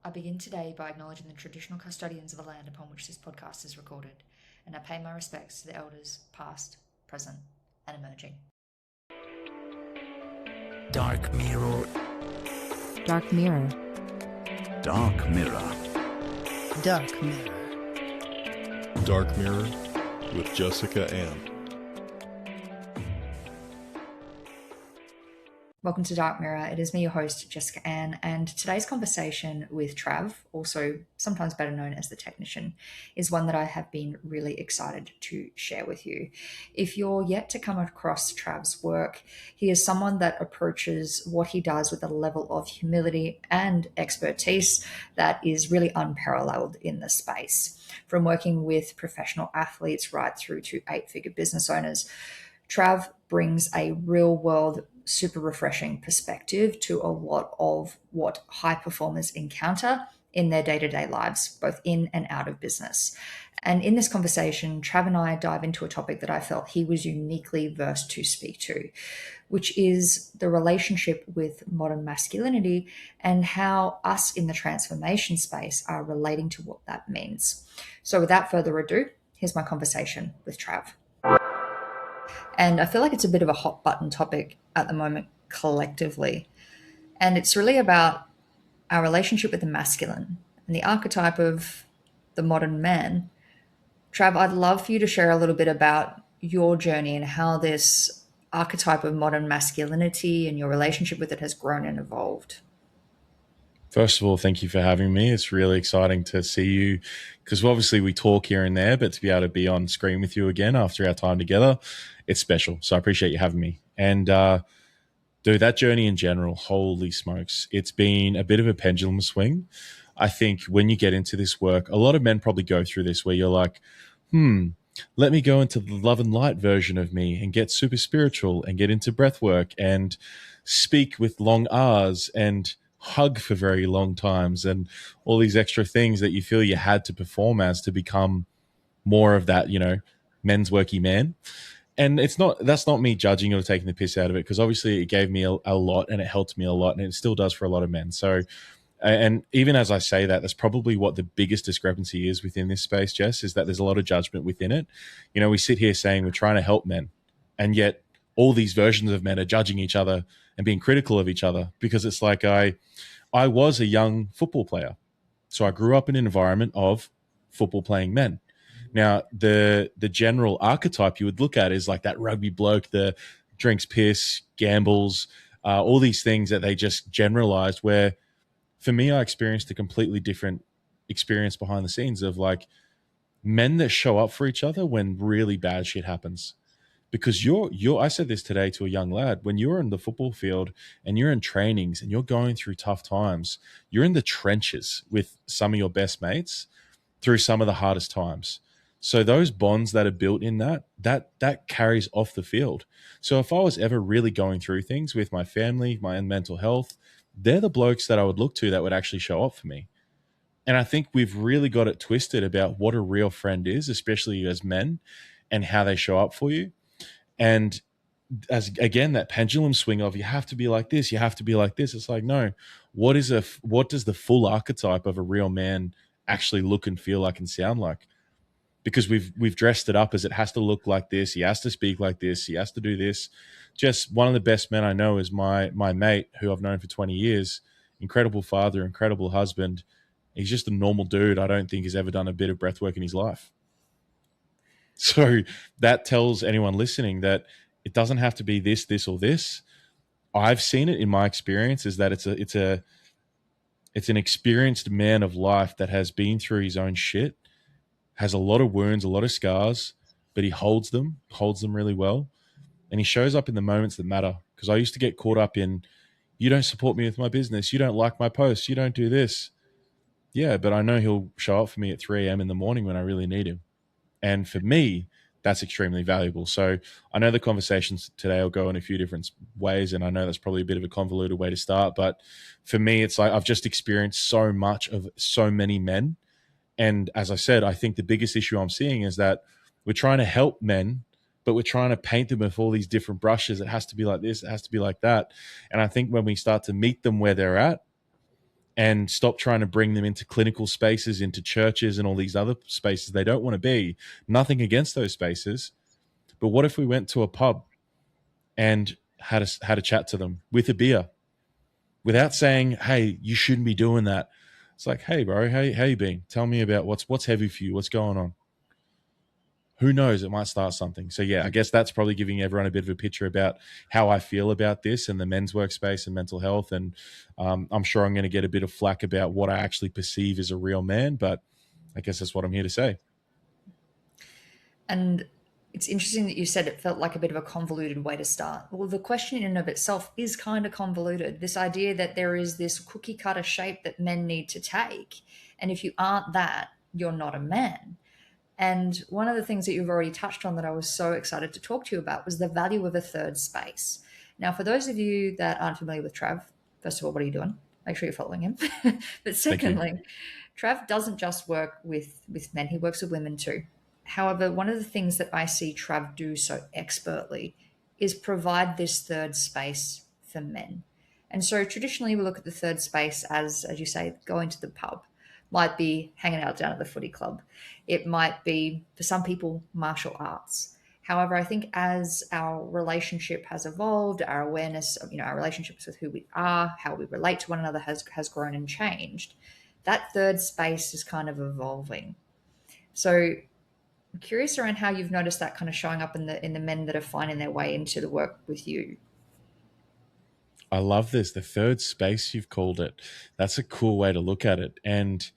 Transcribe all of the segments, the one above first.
I begin today by acknowledging the traditional custodians of the land upon which this podcast is recorded, and I pay my respects to the elders past, present, and emerging. Dark Mirror. Dark Mirror. Dark Mirror. Dark Mirror. Dark Mirror with Jessicka and Welcome to Dark Mirror. It is me, your host, Jessicka Ann, and today's conversation with Trav, also sometimes better known as the technician, is one that I have been really excited to share with you. If you're yet to come across Trav's work, he is someone that approaches what he does with a level of humility and expertise that is really unparalleled in the space. From working with professional athletes right through to eight-figure business owners, Trav brings a real-world, super refreshing perspective to a lot of what high performers encounter in their day-to-day lives, both in and out of business. And in this conversation, Trav and I dive into a topic that I felt he was uniquely versed to speak to, which is the relationship with modern masculinity and how us in the transformation space are relating to what that means. So without further ado, here's my conversation with Trav. And I feel like it's a bit of a hot button topic at the moment collectively. And it's really about our relationship with the masculine and the archetype of the modern man. Trav, I'd love for you to share a little bit about your journey and how this archetype of modern masculinity and your relationship with it has grown and evolved. First of all, thank you for having me. It's really exciting to see you because obviously we talk here and there, but to be able to be on screen with you again after our time together, it's special. So I appreciate you having me. And dude, that journey in general, holy smokes, it's been a bit of a pendulum swing. I think when you get into this work, a lot of men probably go through this where you're like, let me go into the love and light version of me and get super spiritual and get into breath work and speak with long R's and hug for very long times and all these extra things that you feel you had to perform as to become more of that, men's worky man. And that's not me judging or taking the piss out of it, because obviously it gave me a lot and it helped me a lot, and it still does for a lot of men. So, and even as I say that, that's probably what the biggest discrepancy is within this space, Jess, is that there's a lot of judgment within it. We sit here saying we're trying to help men, and yet all these versions of men are judging each other and being critical of each other, because it's like I was a young football player. So I grew up in an environment of football playing men. Now, the general archetype you would look at is like that rugby bloke that drinks piss, gambles, all these things that they just generalized, where for me, I experienced a completely different experience behind the scenes of like men that show up for each other when really bad shit happens. Because I said this today to a young lad, when you're in the football field and you're in trainings and you're going through tough times, you're in the trenches with some of your best mates through some of the hardest times. So those bonds that are built in that carries off the field. So if I was ever really going through things with my family, my own mental health, they're the blokes that I would look to that would actually show up for me. And I think we've really got it twisted about what a real friend is, especially as men, and how they show up for you. And as again, that pendulum swing of you have to be like this, you have to be like this. It's like, no, what does the full archetype of a real man actually look and feel like and sound like? Because we've dressed it up as it has to look like this, he has to speak like this, he has to do this. Just one of the best men I know is my mate, who I've known for 20 years, incredible father, incredible husband. He's just a normal dude. I don't think he's ever done a bit of breath work in his life. So that tells anyone listening that it doesn't have to be this, or this. I've seen it in my experience is that it's an experienced man of life that has been through his own shit, has a lot of wounds, a lot of scars, but he holds them really well. And he shows up in the moments that matter. Because I used to get caught up in, you don't support me with my business, you don't like my posts, you don't do this. Yeah, but I know he'll show up for me at 3 a.m. in the morning when I really need him. And for me, that's extremely valuable. So I know the conversations today will go in a few different ways, and I know that's probably a bit of a convoluted way to start. But for me, it's like I've just experienced so much of so many men. And as I said, I think the biggest issue I'm seeing is that we're trying to help men, but we're trying to paint them with all these different brushes. It has to be like this, it has to be like that. And I think when we start to meet them where they're at and stop trying to bring them into clinical spaces, into churches and all these other spaces they don't want to be. Nothing against those spaces. But what if we went to a pub and had a chat to them with a beer without saying, hey, you shouldn't be doing that. It's like, hey, bro, how you been? Tell me about what's heavy for you. What's going on? Who knows? It might start something. So, yeah, I guess that's probably giving everyone a bit of a picture about how I feel about this and the men's workspace and mental health. And I'm sure I'm going to get a bit of flack about what I actually perceive as a real man, but I guess that's what I'm here to say. And it's interesting that you said it felt like a bit of a convoluted way to start. Well, the question in and of itself is kind of convoluted. This idea that there is this cookie cutter shape that men need to take. And if you aren't that, you're not a man. And one of the things that you've already touched on that I was so excited to talk to you about was the value of a third space. Now, for those of you that aren't familiar with Trav, first of all, what are you doing? Make sure you're following him. But secondly, Trav doesn't just work with men, he works with women too. However, one of the things that I see Trav do so expertly is provide this third space for men. And so traditionally we look at the third space as you say, going to the pub. Might be hanging out down at the footy club. It might be, for some people, martial arts. However, I think as our relationship has evolved, our awareness of, our relationships with who we are, how we relate to one another has grown and changed. That third space is kind of evolving. So I'm curious around how you've noticed that kind of showing up in the men that are finding their way into the work with you. I love this. The third space, you've called it. That's a cool way to look at it. And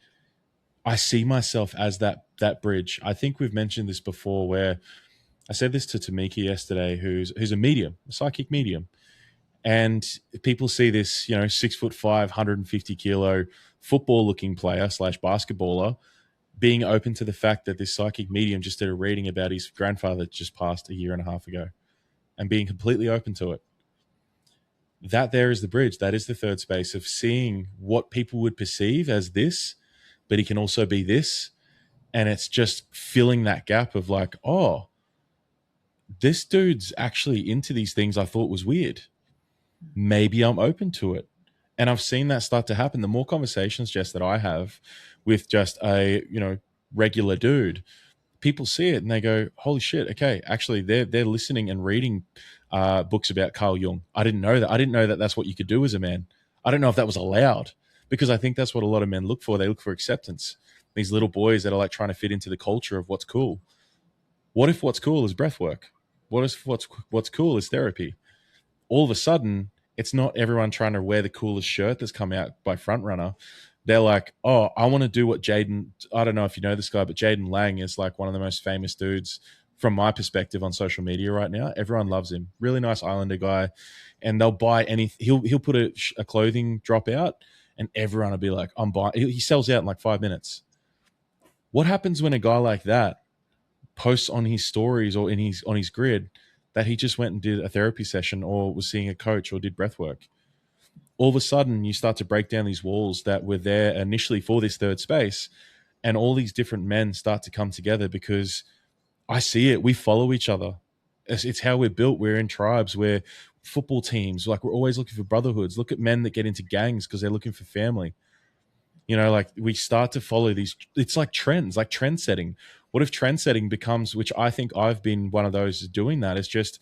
I see myself as that bridge. I think we've mentioned this before, where I said this to Tamika yesterday, who's a medium, a psychic medium. And people see this, 6'5", 150 kilo football looking player / basketballer being open to the fact that this psychic medium just did a reading about his grandfather that just passed a year and a half ago, and being completely open to it. That there is the bridge. That is the third space of seeing what people would perceive as this, but he can also be this. And it's just filling that gap of like, oh, this dude's actually into these things I thought was weird. Maybe I'm open to it. And I've seen that start to happen. The more conversations, Jess, that I have with just a, regular dude, people see it and they go, holy shit, okay, actually they're listening and reading books about Carl Jung. I didn't know that. I didn't know that that's what you could do as a man. I don't know if that was allowed, because I think that's what a lot of men look for. They look for acceptance. These little boys that are like trying to fit into the culture of what's cool. What if what's cool is breath work? What if what's cool is therapy? All of a sudden, it's not everyone trying to wear the coolest shirt that's come out by Frontrunner. They're like, oh, I want to do what Jaden, I don't know if you know this guy, but Jaden Lang is like one of the most famous dudes from my perspective on social media right now. Everyone loves him. Really nice Islander guy. And they'll buy anything. He'll put a clothing drop out and everyone will be like, I'm buying. He sells out in like 5 minutes. What happens when a guy like that posts on his stories or on his grid that he just went and did a therapy session or was seeing a coach or did breath work? All of a sudden, you start to break down these walls that were there initially for this third space, and all these different men start to come together because I see it. We follow each other. It's how we're built. We're in tribes. We're football teams. Like, we're always looking for brotherhoods. Look at men that get into gangs because they're looking for family. Like we start to follow these. It's like trends, like trend setting. What if trend setting becomes, which I think I've been one of those doing that, is just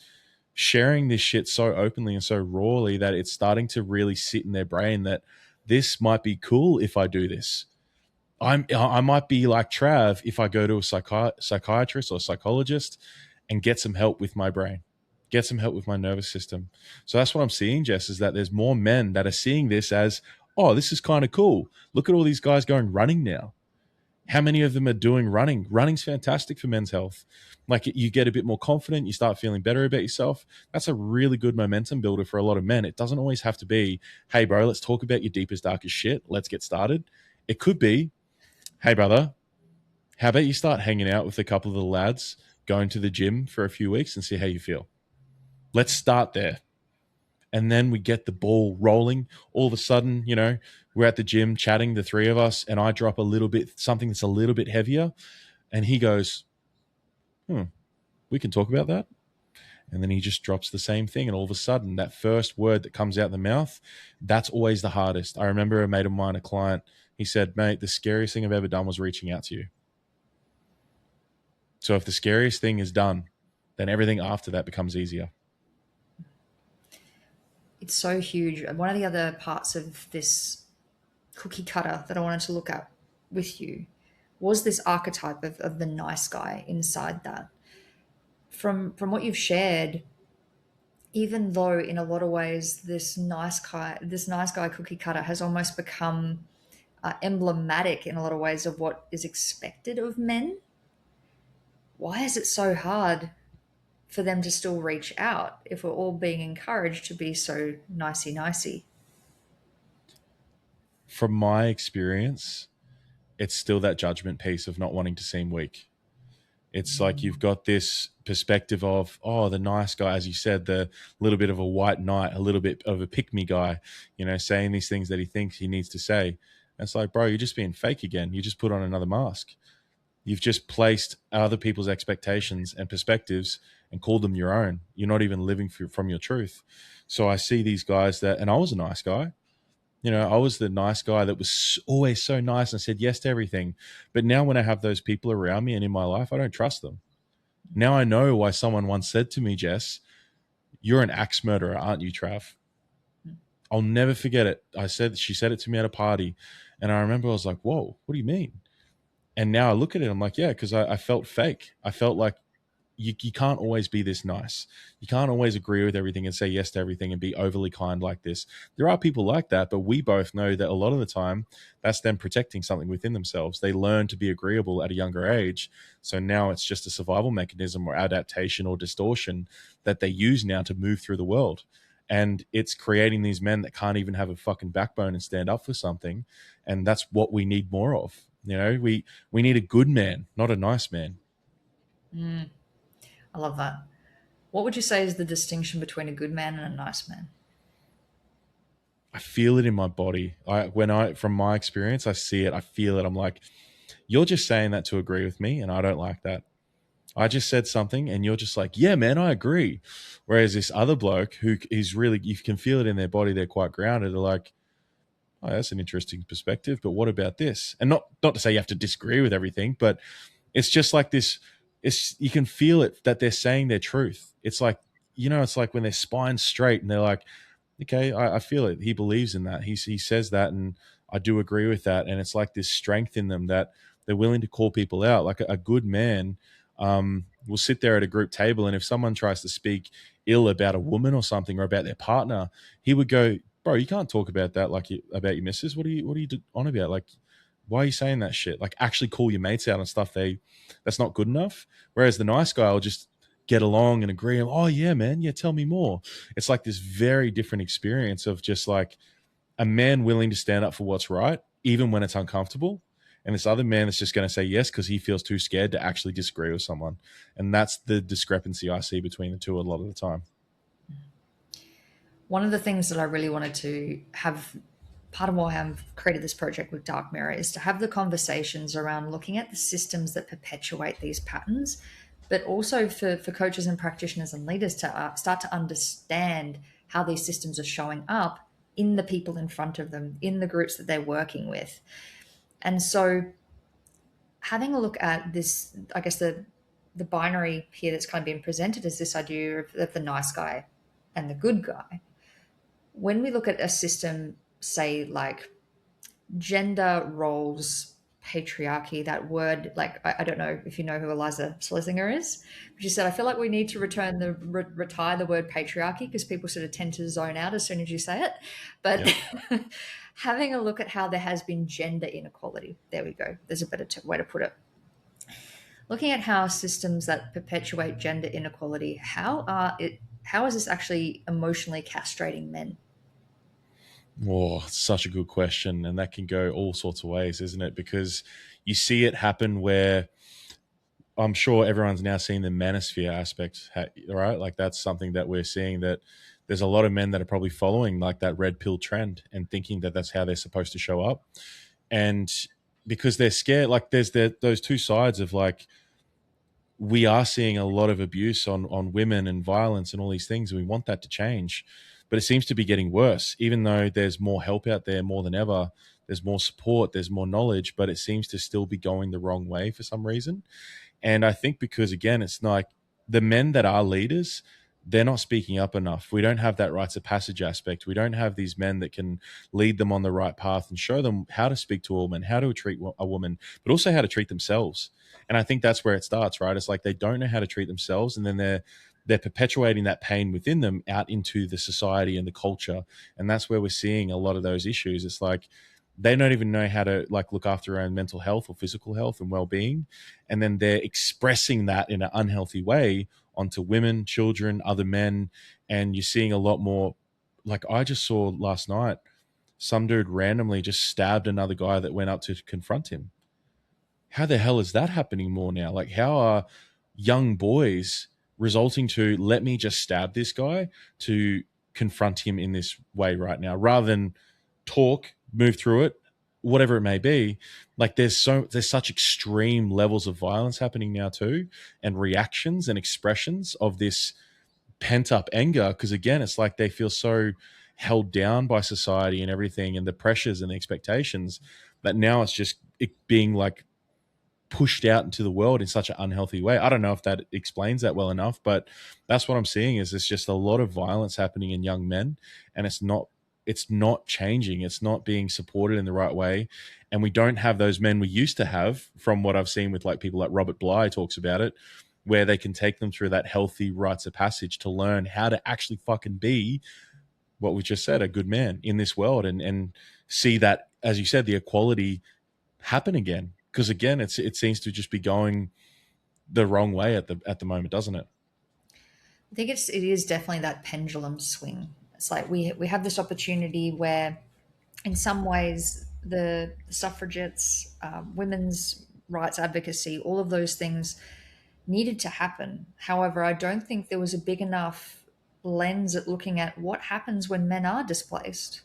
sharing this shit so openly and so rawly that it's starting to really sit in their brain that this might be cool if I do this. I might be like Trav if I go to a psychiatrist or psychologist and get some help with my brain, get some help with my nervous system. So that's what I'm seeing, Jess, is that there's more men that are seeing this as, oh, this is kind of cool. Look at all these guys going running now. How many of them are doing running? Running's fantastic for men's health. Like, you get a bit more confident, you start feeling better about yourself. That's a really good momentum builder for a lot of men. It doesn't always have to be, hey, bro, let's talk about your deepest, darkest shit. Let's get started. It could be, hey, brother, how about you start hanging out with a couple of the lads, going to the gym for a few weeks and see how you feel. Let's start there. And then we get the ball rolling. All of a sudden, we're at the gym chatting, the three of us, and I drop a little bit, something that's a little bit heavier. And he goes, we can talk about that. And then he just drops the same thing. And all of a sudden, that first word that comes out the mouth, that's always the hardest. I remember a mate of mine, a client, he said, mate, the scariest thing I've ever done was reaching out to you. So if the scariest thing is done, then everything after that becomes easier. It's so huge. One of the other parts of this cookie cutter that I wanted to look at with you was this archetype of the nice guy inside that. From what you've shared, even though in a lot of ways this nice guy cookie cutter has almost become emblematic in a lot of ways of what is expected of men, why is it so hard for them to still reach out if we're all being encouraged to be so nicey? From my experience, it's still that judgment piece of not wanting to seem weak. It's like you've got this perspective of, oh, the nice guy, as you said, the little bit of a white knight, a little bit of a pick-me guy, saying these things that he thinks he needs to say. And it's like, bro, you're just being fake again. You just put on another mask. You've just placed other people's expectations and perspectives and called them your own. You're not even living from your truth. So I see these guys and I was a nice guy. I was the nice guy that was always so nice and said yes to everything. But now when I have those people around me and in my life, I don't trust them. Now I know why someone once said to me, Jess, you're an axe murderer, aren't you, Trav? I'll never forget it. She said it to me at a party. And I remember I was like, whoa, what do you mean? And now I look at it, I'm like, yeah, because I felt fake. I felt like you can't always be this nice. You can't always agree with everything and say yes to everything and be overly kind like this. There are people like that, but we both know that a lot of the time that's them protecting something within themselves. They learn to be agreeable at a younger age. So now it's just a survival mechanism or adaptation or distortion that they use now to move through the world. And it's creating these men that can't even have a fucking backbone and stand up for something. And that's what we need more of. We need a good man, not a nice man. I love that. What would you say is the distinction between a good man and a nice man? I feel it in my body. From my experience, I see it. I feel it. I'm like, you're just saying that to agree with me, and I don't like that. I just said something, and you're just like, yeah, man, I agree. Whereas this other bloke who is really, you can feel it in their body. They're quite grounded. They're like, oh, that's an interesting perspective, but what about this? And not to say you have to disagree with everything, but it's just like this. You can feel it that they're saying their truth. It's like, it's like when their spine's straight and they're like, okay, I feel it. He believes in that. He says that, and I do agree with that. And it's like this strength in them that they're willing to call people out. Like a good man will sit there at a group table, and if someone tries to speak ill about a woman or something or about their partner, he would go, bro, you can't talk about that about your missus. What are you on about? Like, why are you saying that shit? Like, actually call your mates out on stuff that's not good enough. Whereas the nice guy will just get along and agree. Oh yeah, man. Yeah. Tell me more. It's like this very different experience of just like a man willing to stand up for what's right, even when it's uncomfortable. And this other man that's just going to say yes because he feels too scared to actually disagree with someone. And that's the discrepancy I see between the two a lot of the time. One of the things that I really wanted to have, part of why I've created this project with Dark Mirror, is to have the conversations around looking at the systems that perpetuate these patterns, but also for coaches and practitioners and leaders to start to understand how these systems are showing up in the people in front of them, in the groups that they're working with. And so having a look at this, I guess the binary here that's kind of being presented is this idea of the nice guy and the good guy. When we look at a system, say like gender roles, patriarchy, that word, like I don't know if you know who Eliza Schlesinger is, but she said, I feel like we need to retire the word patriarchy because people sort of tend to zone out as soon as you say it. But yep. Having a look at how there has been gender inequality, there we go, there's a better way to put it. Looking at how systems that perpetuate gender inequality, how is this actually emotionally castrating men? Oh, such a good question. And that can go all sorts of ways, isn't it? Because you see it happen where I'm sure everyone's now seeing the Manosphere aspect, right? Like that's something that we're seeing, that there's a lot of men that are probably following like that red pill trend and thinking that that's how they're supposed to show up. And because they're scared, like there's those two sides of like, we are seeing a lot of abuse on women and violence and all these things, and we want that to change. But it seems to be getting worse, even though there's more help out there more than ever. There's more support, there's more knowledge, but it seems to still be going the wrong way for some reason. And I think because, again, it's like the men that are leaders, they're not speaking up enough. We don't have that rites of passage aspect. We don't have these men that can lead them on the right path and show them how to speak to a woman, how to treat a woman, but also how to treat themselves. And I think that's where it starts, right? It's like they don't know how to treat themselves, and then they're perpetuating that pain within them out into the society and the culture. And that's where we're seeing a lot of those issues. It's like they don't even know how to like look after their own mental health or physical health and well-being, and then they're expressing that in an unhealthy way onto women, children, other men. And you're seeing a lot more. Like I just saw last night, some dude randomly just stabbed another guy that went up to confront him. How the hell is that happening more now? Like, how are young boys resulting to let me just stab this guy to confront him in this way right now, rather than talk, move through it, whatever it may be? Like, there's such extreme levels of violence happening now too, and reactions and expressions of this pent up anger, because again, it's like they feel so held down by society and everything, and the pressures and the expectations, that now it's just it being like pushed out into the world in such an unhealthy way. I don't know if that explains that well enough, but that's what I'm seeing. Is there's just a lot of violence happening in young men, and it's not changing. It's not being supported in the right way. And we don't have those men we used to have, from what I've seen with like people like Robert Bly talks about it, where they can take them through that healthy rites of passage to learn how to actually fucking be what we just said, a good man in this world, and see that, as you said, the equality happen again. Because again, it seems to just be going the wrong way at the moment, doesn't it? I think it is definitely that pendulum swing. It's like we have this opportunity where, in some ways, the suffragettes, women's rights advocacy, all of those things needed to happen. However, I don't think there was a big enough lens at looking at what happens when men are displaced.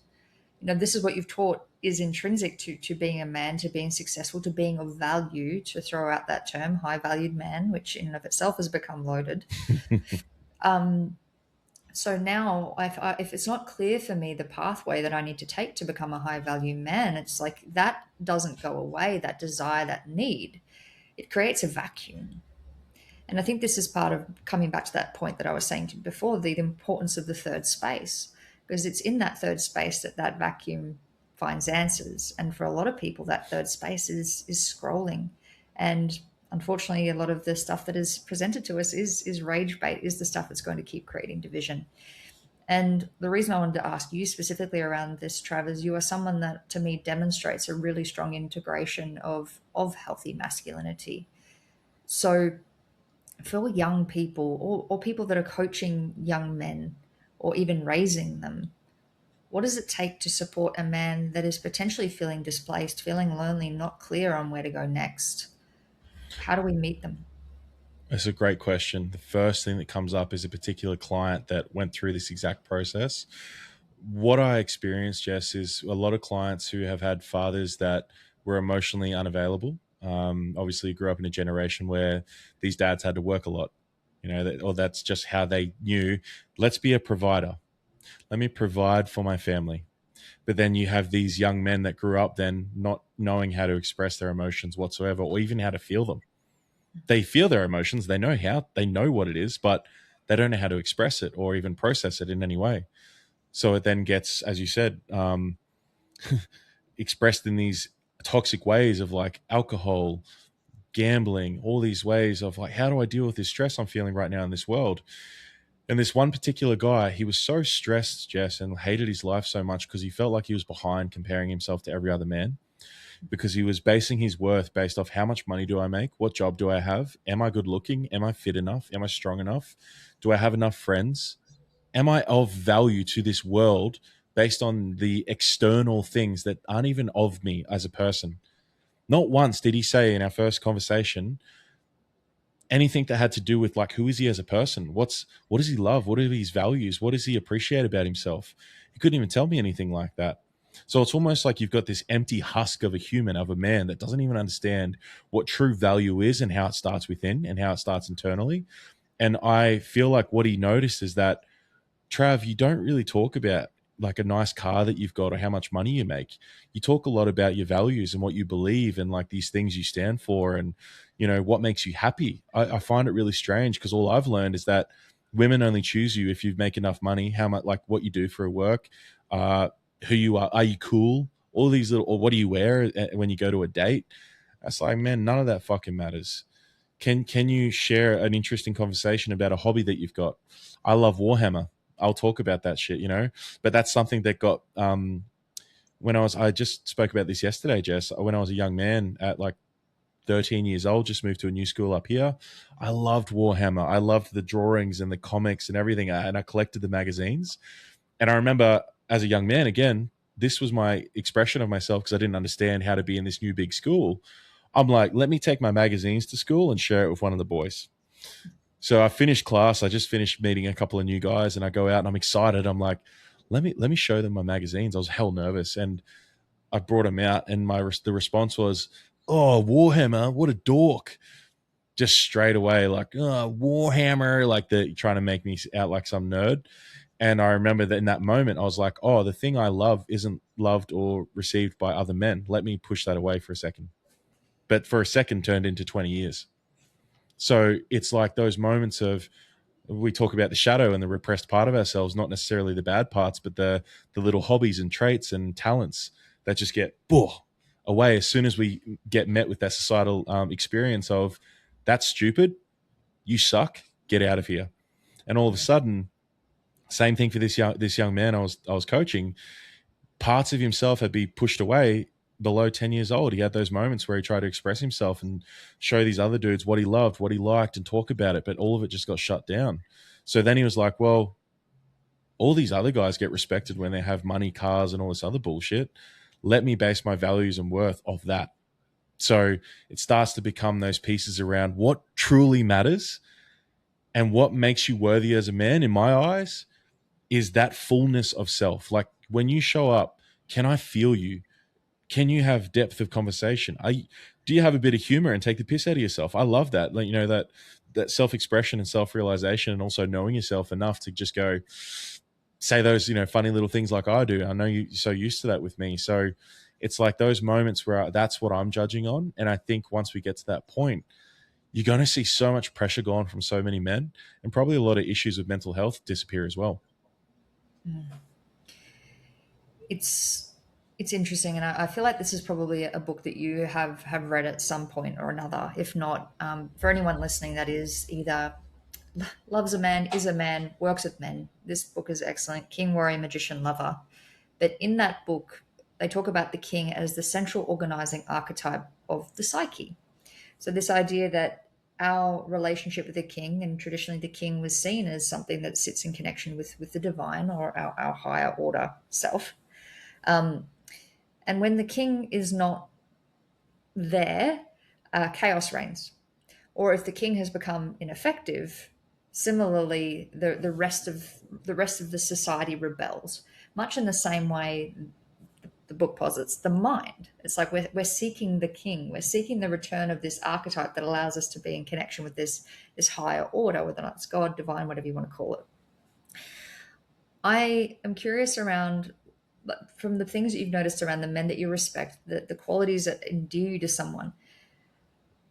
This is what you've taught is intrinsic to being a man, to being successful, to being of value, to throw out that term, high valued man, which in and of itself has become loaded. So now if it's not clear for me the pathway that I need to take to become a high value man, it's like that doesn't go away, that desire, that need. It creates a vacuum. And I think this is part of coming back to that point that I was saying to you before, the importance of the third space, because it's in that third space that vacuum finds answers. And for a lot of people, that third space is scrolling. And unfortunately, a lot of the stuff that is presented to us is rage bait, is the stuff that's going to keep creating division. And the reason I wanted to ask you specifically around this, Trav, is you are someone that to me demonstrates a really strong integration of healthy masculinity. So for young people or people that are coaching young men or even raising them, what does it take to support a man that is potentially feeling displaced, feeling lonely, not clear on where to go next? How do we meet them? That's a great question. The first thing that comes up is a particular client that went through this exact process. What I experienced, Jess, is a lot of clients who have had fathers that were emotionally unavailable. Obviously, grew up in a generation where these dads had to work a lot, or that's just how they knew. Let's be a provider. Let me provide for my family. But then you have these young men that grew up then not knowing how to express their emotions whatsoever, or even how to feel them. They feel their emotions. They know what it is, but they don't know how to express it or even process it in any way. So it then gets, as you said, expressed in these toxic ways of like alcohol, gambling, all these ways of like, how do I deal with this stress I'm feeling right now in this world? And this one particular guy, he was so stressed, Jess, and hated his life so much because he felt like he was behind comparing himself to every other man, because he was basing his worth based off how much money do I make? What job do I have? Am I good looking? Am I fit enough? Am I strong enough? Do I have enough friends? Am I of value to this world based on the external things that aren't even of me as a person? Not once did he say in our first conversation anything that had to do with like, who is he as a person? What does he love? What are his values? What does he appreciate about himself? He couldn't even tell me anything like that. So it's almost like you've got this empty husk of a human, of a man that doesn't even understand what true value is and how it starts within and how it starts internally. And I feel like what he noticed is that, Trav, you don't really talk about like a nice car that you've got or how much money you make. You talk a lot about your values and what you believe and like these things you stand for and, you know, what makes you happy. I find it really strange because all I've learned is that women only choose you if you make enough money, how much, like what you do for a work, uh, who you are you cool? All these little, or what do you wear when you go to a date? That's like, man, none of that fucking matters. Can you share an interesting conversation about a hobby that you've got? I love Warhammer. I'll talk about that shit, you know. But that's something that got when I just spoke about this yesterday, Jess. When I was a young man at like 13 years old, just moved to a new school up here. I loved Warhammer. I loved the drawings and the comics and everything, and I collected the magazines. And I remember as a young man, again, this was my expression of myself because I didn't understand how to be in this new big school. I'm like, let me take my magazines to school and share it with one of the boys. So I finished class. I just finished meeting a couple of new guys, and I go out and I'm excited. I'm like, let me show them my magazines. I was hell nervous, and I brought them out, and the response was, "Oh, Warhammer, what a dork!" Just straight away, like, "Oh, Warhammer," like the trying to make me out like some nerd. And I remember that in that moment, I was like, "Oh, the thing I love isn't loved or received by other men. Let me push that away for a second." But for a second, turned into 20 years. So it's like those moments of, we talk about the shadow and the repressed part of ourselves, not necessarily the bad parts, but the little hobbies and traits and talents that just get away as soon as we get met with that societal experience of, that's stupid, you suck, get out of here. And all of a sudden, same thing for this young man I was coaching. Parts of himself had been pushed away below 10 years old. He had those moments where he tried to express himself and show these other dudes what he loved, what he liked, and talk about it, but all of it just got shut down. So then he was like, well, all these other guys get respected when they have money, cars, and all this other bullshit. Let me base my values and worth off that. So it starts to become those pieces around what truly matters and what makes you worthy as a man, in my eyes, is that fullness of self. Like when you show up, can I feel you? Can you have depth of conversation? Do you have a bit of humor and take the piss out of yourself? I love that. Like, you know, that self-expression and self-realization, and also knowing yourself enough to just go say those, you know, funny little things like I do. I know you're so used to that with me. So it's like those moments where that's what I'm judging on. And I think once we get to that point, you're going to see so much pressure gone from so many men, and probably a lot of issues of mental health disappear as well. It's interesting, and I feel like this is probably a book that you have read at some point or another. If not, for anyone listening that is either loves a man, is a man, works with men, this book is excellent. King, Warrior, Magician, Lover. But in that book, they talk about the king as the central organizing archetype of the psyche. So this idea that our relationship with the king, and traditionally the king was seen as something that sits in connection with the divine or our higher order self. And when the king is not there, chaos reigns. Or if the king has become ineffective, similarly, the rest of the society rebels. Much in the same way the book posits the mind. It's like we're seeking the king. We're seeking the return of this archetype that allows us to be in connection with this higher order, whether or not it's God, divine, whatever you want to call it. I am curious around, from the things that you've noticed around the men that you respect, the qualities that endear you to someone.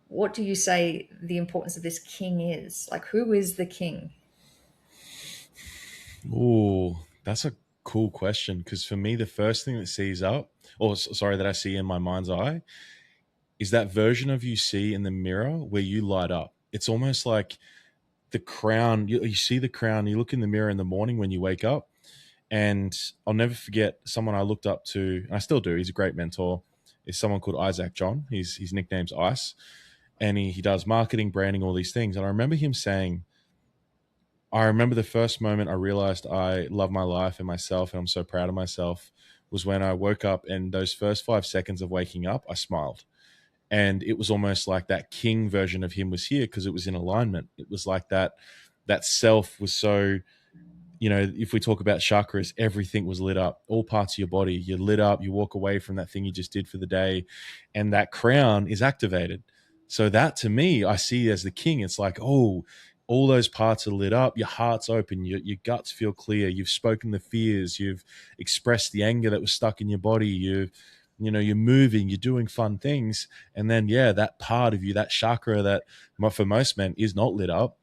What do you say the importance of this king is? Like, who is the king? Ooh, that's a cool question, because for me, the first thing that that I see in my mind's eye is that version of you see in the mirror where you light up. It's almost like the crown. You see the crown, you look in the mirror in the morning when you wake up. And I'll never forget someone I looked up to, and I still do. He's a great mentor. Is someone called Isaac John. His nickname's Ice. And he does marketing, branding, all these things. And I remember him saying, I remember the first moment I realized I love my life and myself, and I'm so proud of myself, was when I woke up, and those first 5 seconds of waking up, I smiled. And it was almost like that king version of him was here because it was in alignment. It was like that self was so if we talk about chakras, everything was lit up, all parts of your body, you're lit up, you walk away from that thing you just did for the day, and that crown is activated. So that to me, I see as the king. It's like, oh, all those parts are lit up, your heart's open, your guts feel clear, you've spoken the fears, you've expressed the anger that was stuck in your body, you're moving, you're doing fun things. And then, yeah, that part of you, that chakra that for most men is not lit up,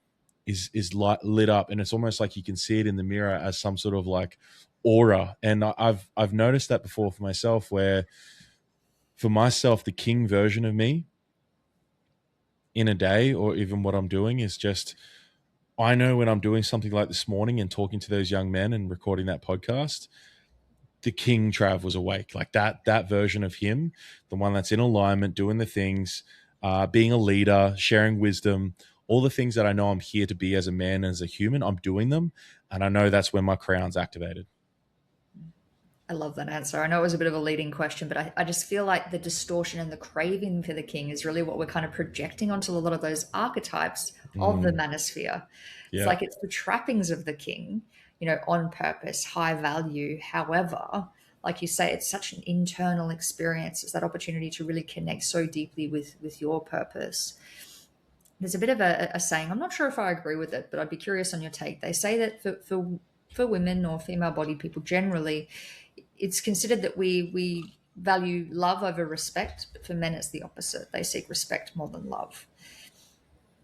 is lit up, and it's almost like you can see it in the mirror as some sort of like aura. And I've noticed that before for myself, where for myself, the king version of me in a day, or even what I'm doing, is just, I know when I'm doing something like this morning and talking to those young men and recording that podcast, the king Trav was awake. Like that version of him, the one that's in alignment, doing the things, being a leader, sharing wisdom, all the things that I know I'm here to be as a man, as a human, I'm doing them. And I know that's when my crown's activated. I love that answer. I know it was a bit of a leading question, but I just feel like the distortion and the craving for the king is really what we're kind of projecting onto a lot of those archetypes of the manosphere. It's Yeah. like it's the trappings of the king, on purpose, high value. However, like you say, it's such an internal experience. It's that opportunity to really connect so deeply with your purpose. There's a bit of a saying, I'm not sure if I agree with it, but I'd be curious on your take. They say that for women or female bodied people generally, it's considered that we value love over respect, but for men it's the opposite. They seek respect more than love.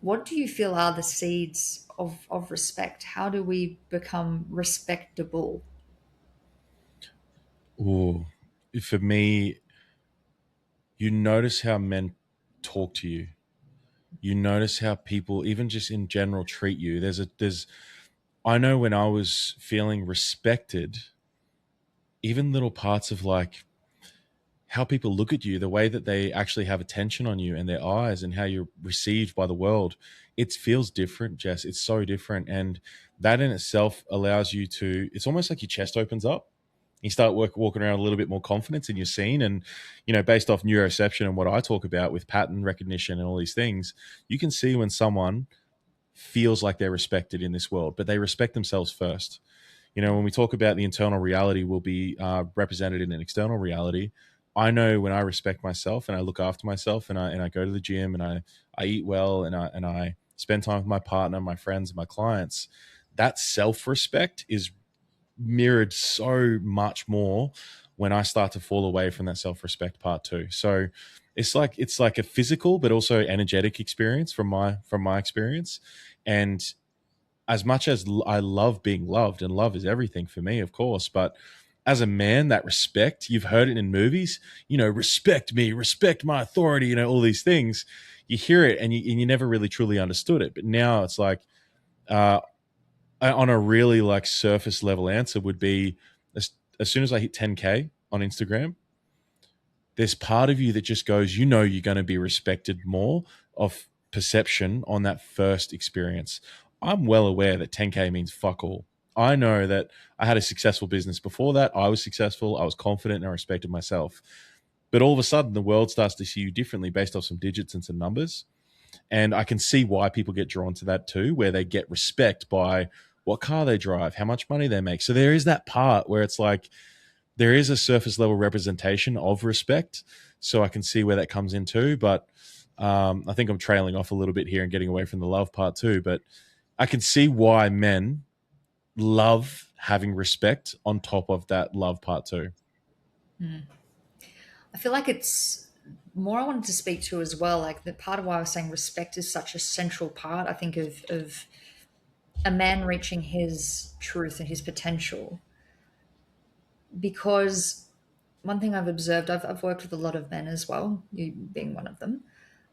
What do you feel are the seeds of respect? How do we become respectable? Ooh, for me, you notice how men talk to you. You notice how people, even just in general, treat you. I know when I was feeling respected, even little parts of like how people look at you, the way that they actually have attention on you and their eyes, and how you're received by the world, it feels different, Jess. It's so different. And that in itself allows you to, it's almost like your chest opens up. You start walking around a little bit more confidence in your scene. And, based off neuroception and what I talk about with pattern recognition and all these things, you can see when someone feels like they're respected in this world, but they respect themselves first. When we talk about the internal reality will be represented in an external reality, I know when I respect myself and I look after myself, and I go to the gym, and I eat well, and I spend time with my partner, my friends, my clients, that self-respect is mirrored so much more when I start to fall away from that self-respect part too. So it's like a physical but also energetic experience from my experience. And as much as I love being loved, and love is everything for me, of course, but as a man, that respect, you've heard it in movies, respect me, respect my authority, all these things. You hear it and you never really truly understood it. But now it's like, uh, on a really like surface level answer would be, as soon as I hit 10K on Instagram, there's part of you that just goes, you're going to be respected more of perception on that first experience. I'm well aware that 10K means fuck all. I know that I had a successful business before that. I was successful. I was confident, and I respected myself. But all of a sudden, the world starts to see you differently based off some digits and some numbers. And I can see why people get drawn to that too, where they get respect by what car they drive, how much money they make. So there is that part where it's like, there is a surface level representation of respect. So I can see where that comes in too. But I think I'm trailing off a little bit here and getting away from the love part too. But I can see why men love having respect on top of that love part too. I feel like it's more I wanted to speak to as well, like the part of why I was saying respect is such a central part, I think, of a man reaching his truth and his potential. Because one thing I've observed, I've worked with a lot of men as well, you being one of them.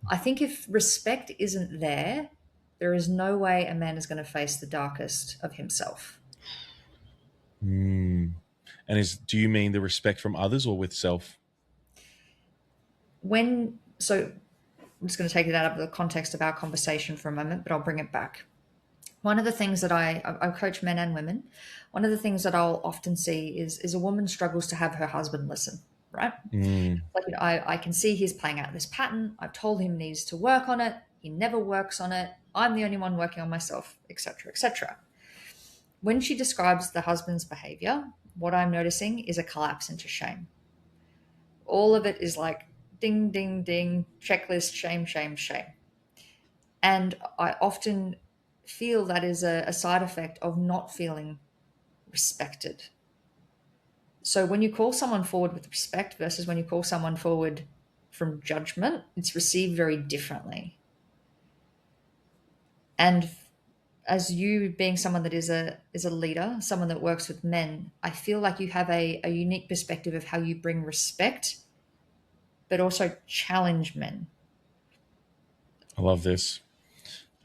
I think if respect isn't there, there is no way a man is going to face the darkest of himself. Mm. And do you mean the respect from others or with self? So I'm just going to take it out of the context of our conversation for a moment, but I'll bring it back. One of the things that I coach men and women, one of the things that I'll often see is a woman struggles to have her husband listen, right? Mm. Like, I can see he's playing out this pattern. I've told him he needs to work on it. He never works on it. I'm the only one working on myself, etc., etc. when she describes the husband's behavior, what I'm noticing is a collapse into shame. All of it is like ding, ding, ding, checklist, shame, shame, shame. And I often feel that is a side effect of not feeling respected. So when you call someone forward with respect versus when you call someone forward from judgment, it's received very differently. And as you being someone that is a leader, someone that works with men, I feel like you have a unique perspective of how you bring respect, but also challenge men. I love this.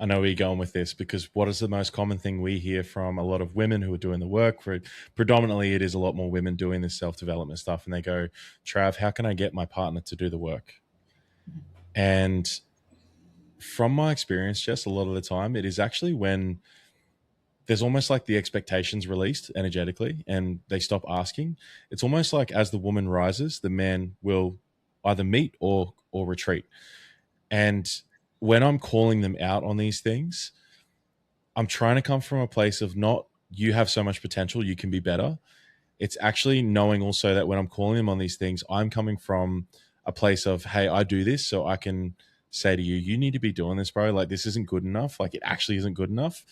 I know where you're going with this, because what is the most common thing we hear from a lot of women who are doing the work? For predominantly, it is a lot more women doing this self-development stuff, and they go, Trav, how can I get my partner to do the work? And from my experience, Jess, a lot of the time, it is actually when there's almost like the expectations released energetically and they stop asking. It's almost like as the woman rises, the man will either meet or retreat. And when I'm calling them out on these things, I'm trying to come from a place of not, you have so much potential, you can be better. It's actually knowing also that when I'm calling them on these things, I'm coming from a place of, hey, I do this so I can say to you, you need to be doing this, bro. Like, this isn't good enough. Like, it actually isn't good enough.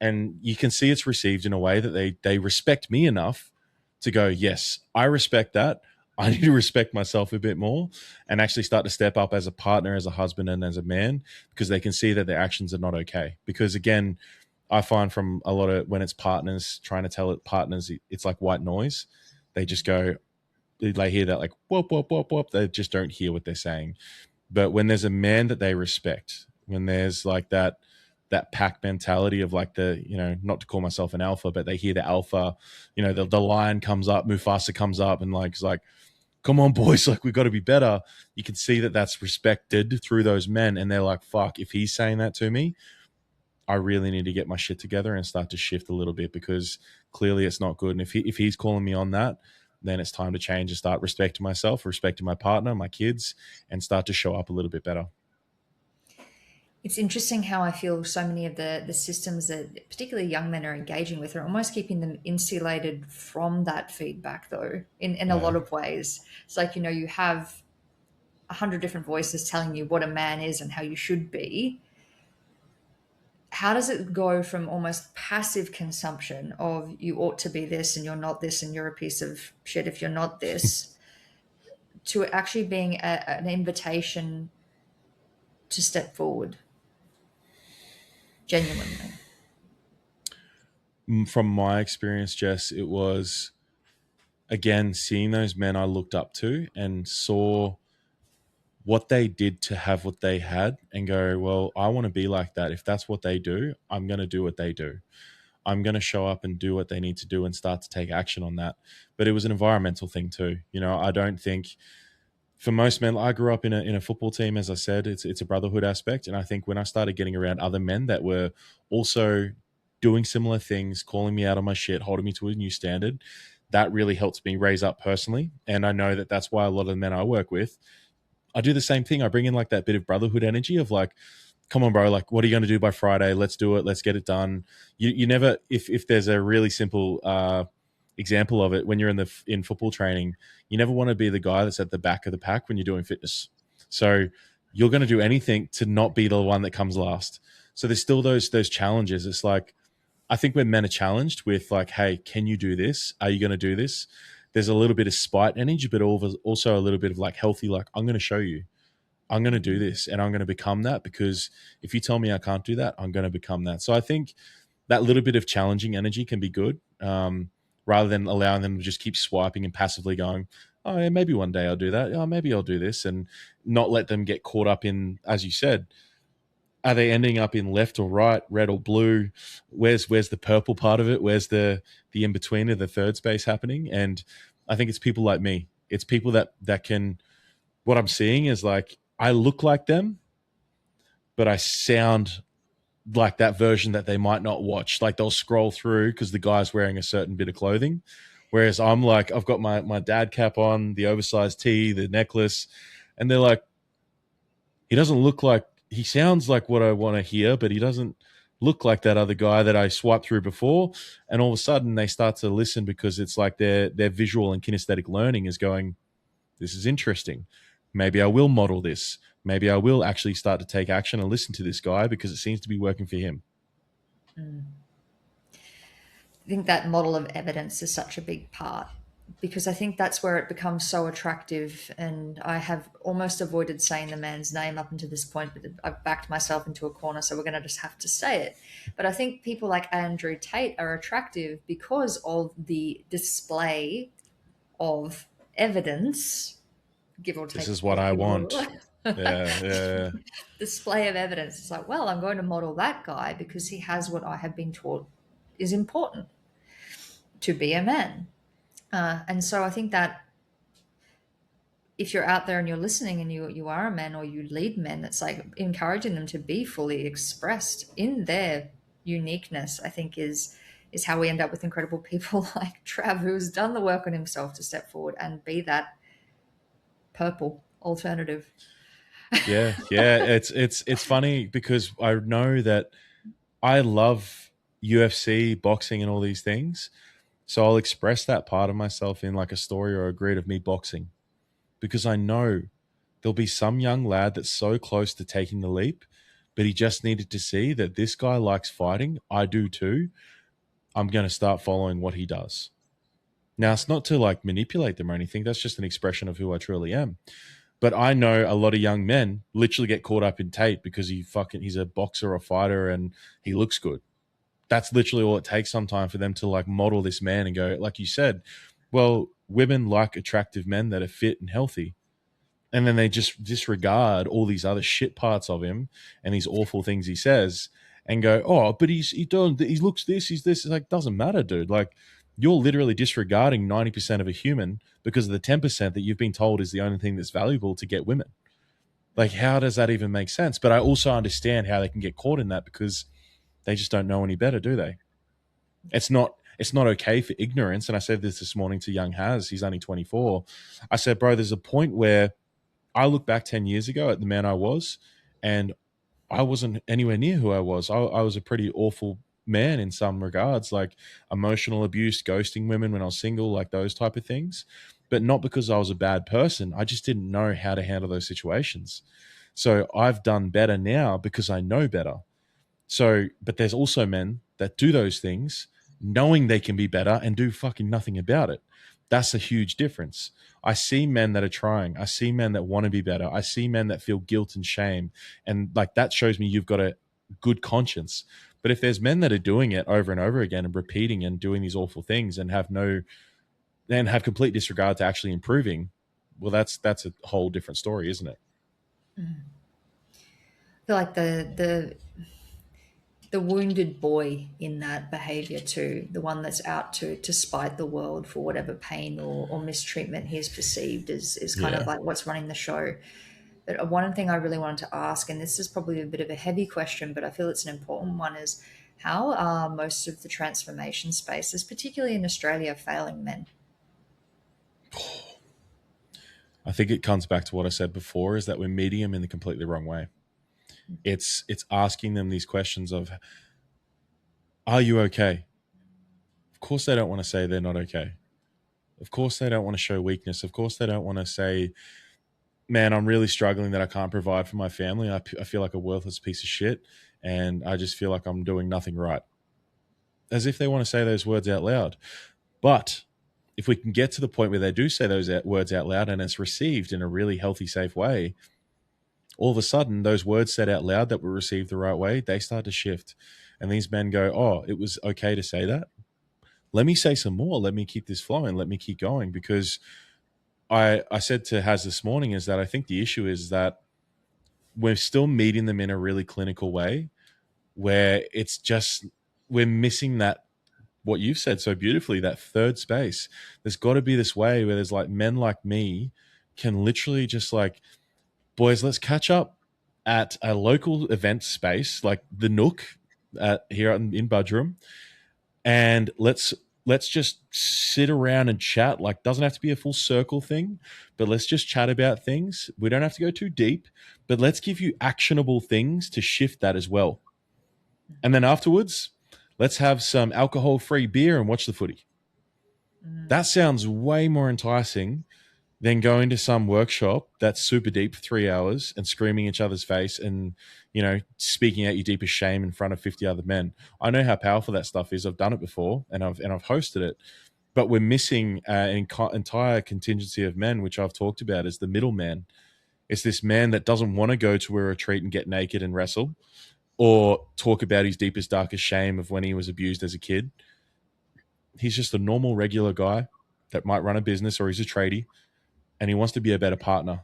And you can see it's received in a way that they respect me enough to go, yes, I respect that. I need to respect myself a bit more and actually start to step up as a partner, as a husband, and as a man, because they can see that their actions are not okay. Because again, I find from a lot of when it's partners trying to tell it partners, it's like white noise. They just go, they hear that like whoop, whoop, whoop, whoop. They just don't hear what they're saying. But when there's a man that they respect, when there's like that pack mentality of like the, you know, not to call myself an alpha, but they hear the alpha, you know, the lion comes up, Mufasa comes up and like, it's like, come on, boys, like we've got to be better. You can see that that's respected through those men. And they're like, fuck, if he's saying that to me, I really need to get my shit together and start to shift a little bit, because clearly it's not good. And if he's calling me on that, then it's time to change and start respecting myself, respecting my partner, my kids, and start to show up a little bit better. It's interesting how I feel so many of the systems that particularly young men are engaging with are almost keeping them insulated from that feedback, though, in a lot of ways. It's like, you know, you have 100 different voices telling you what a man is and how you should be. How does it go from almost passive consumption of you ought to be this and you're not this and you're a piece of shit if you're not this, to actually being an invitation to step forward genuinely? From my experience, Jess, it was, again, seeing those men I looked up to and saw what they did to have what they had and go, well, I want to be like that. If that's what they do, I'm going to do what they do. I'm going to show up and do what they need to do and start to take action on that. But it was an environmental thing too. You know, I don't think for most men, I grew up in a football team, as I said, it's a brotherhood aspect. And I think when I started getting around other men that were also doing similar things, calling me out on my shit, holding me to a new standard, that really helps me raise up personally. And I know that that's why a lot of the men I work with, I do the same thing. I bring in like that bit of brotherhood energy of like, come on, bro, like, what are you going to do by Friday? Let's do it. Let's get it done. You never, if there's a really simple example of it, when you're in football training, you never want to be the guy that's at the back of the pack when you're doing fitness. So you're going to do anything to not be the one that comes last. So there's still those challenges. It's like, I think when men are challenged with like, hey, can you do this? Are you going to do this? There's a little bit of spite energy, but also a little bit of like healthy, like, I'm going to show you. I'm going to do this and I'm going to become that, because if you tell me I can't do that, I'm going to become that. So I think that little bit of challenging energy can be good, rather than allowing them to just keep swiping and passively going, oh, yeah, maybe one day I'll do that. Oh, maybe I'll do this, and not let them get caught up in, as you said, are they ending up in left or right, red or blue? Where's the purple part of it? Where's the in-between of the third space happening? And I think it's people like me. It's people that can, what I'm seeing is like, I look like them, but I sound like that version that they might not watch. Like they'll scroll through because the guy's wearing a certain bit of clothing. Whereas I'm like, I've got my dad cap on, the oversized tee, the necklace. And they're like, he doesn't look like, he sounds like what I want to hear, but he doesn't look like that other guy that I swiped through before. And all of a sudden they start to listen because it's like their visual and kinesthetic learning is going, this is interesting. Maybe I will model this. Maybe I will actually start to take action and listen to this guy because it seems to be working for him. I think that model of evidence is such a big part because I think that's where it becomes so attractive. And I have almost avoided saying the man's name up until this point, but I've backed myself into a corner, so we're going to just have to say it. But I think people like Andrew Tate are attractive because of the display of evidence, give or take. This is what I want. Yeah. Display of evidence. It's like, well, I'm going to model that guy because he has what I have been taught is important to be a man. And so I think that if you're out there and you're listening and you are a man or you lead men, it's like encouraging them to be fully expressed in their uniqueness, I think is how we end up with incredible people like Trav, who's done the work on himself to step forward and be that purple alternative. Yeah. It's funny because I know that I love UFC, boxing, and all these things. So I'll express that part of myself in like a story or a grid of me boxing because I know there'll be some young lad that's so close to taking the leap, but he just needed to see that this guy likes fighting. I do too. I'm going to start following what he does. Now, it's not to like manipulate them or anything. That's just an expression of who I truly am. But I know a lot of young men literally get caught up in Tate because he's a boxer or fighter and he looks good. That's literally all it takes sometimes for them to like model this man and go, like you said, well, women like attractive men that are fit and healthy. And then they just disregard all these other shit parts of him and these awful things he says and go, oh, but he looks this, he's this. It's like, doesn't matter, dude. Like, you're literally disregarding 90% of a human because of the 10% that you've been told is the only thing that's valuable to get women. Like, how does that even make sense? But I also understand how they can get caught in that because they just don't know any better, do they? It's not okay for ignorance. And I said this morning to young Haz, he's only 24. I said, bro, there's a point where I look back 10 years ago at the man I was, and I wasn't anywhere near who I was. I was a pretty awful man in some regards, like emotional abuse, ghosting women when I was single, like those type of things. But not because I was a bad person. I just didn't know how to handle those situations. So I've done better now because I know better. So, but there's also men that do those things knowing they can be better and do fucking nothing about it. That's a huge difference. I see men that are trying. I see men that want to be better. I see men that feel guilt and shame. And like that shows me you've got a good conscience. But if there's men that are doing it over and over again and repeating and doing these awful things and have complete disregard to actually improving, well, that's a whole different story, isn't it? I feel like the wounded boy in that behavior too, the one that's out to spite the world for whatever pain or mistreatment he's perceived is kind of like what's running the show. But one thing I really wanted to ask, and this is probably a bit of a heavy question, but I feel it's an important one, is how are most of the transformation spaces, particularly in Australia, failing men? I think it comes back to what I said before, is that we're meeting them in the completely wrong way. It's asking them these questions of, are you okay? Of course they don't want to say they're not okay. Of course they don't want to show weakness. Of course they don't want to say, man, I'm really struggling that I can't provide for my family. I feel like a worthless piece of shit and I just feel like I'm doing nothing right. As if they want to say those words out loud. But if we can get to the point where they do say those words out loud and it's received in a really healthy, safe way, all of a sudden those words said out loud that were received the right way, they start to shift. And these men go, oh, it was okay to say that. Let me say some more. Let me keep this flowing. Let me keep going. Because I said to Haz this morning is that I think the issue is that we're still meeting them in a really clinical way where it's just, we're missing that, what you've said so beautifully, that third space. There's got to be this way where there's like men like me can literally just like, boys, let's catch up at a local event space like the Nook here in Budrum, and let's just sit around and chat. Like, doesn't have to be a full circle thing, but let's just chat about things. We don't have to go too deep, but let's give you actionable things to shift that as well. And then afterwards, let's have some alcohol-free beer and watch the footy. That sounds way more enticing than going to some workshop that's super deep for 3 hours and screaming each other's face and, speaking out your deepest shame in front of 50 other men. I know how powerful that stuff is. I've done it before and I've hosted it, but we're missing an entire contingency of men, which I've talked about as the middleman. It's this man that doesn't want to go to a retreat and get naked and wrestle or talk about his deepest, darkest shame of when he was abused as a kid. He's just a normal, regular guy that might run a business or he's a tradie and he wants to be a better partner.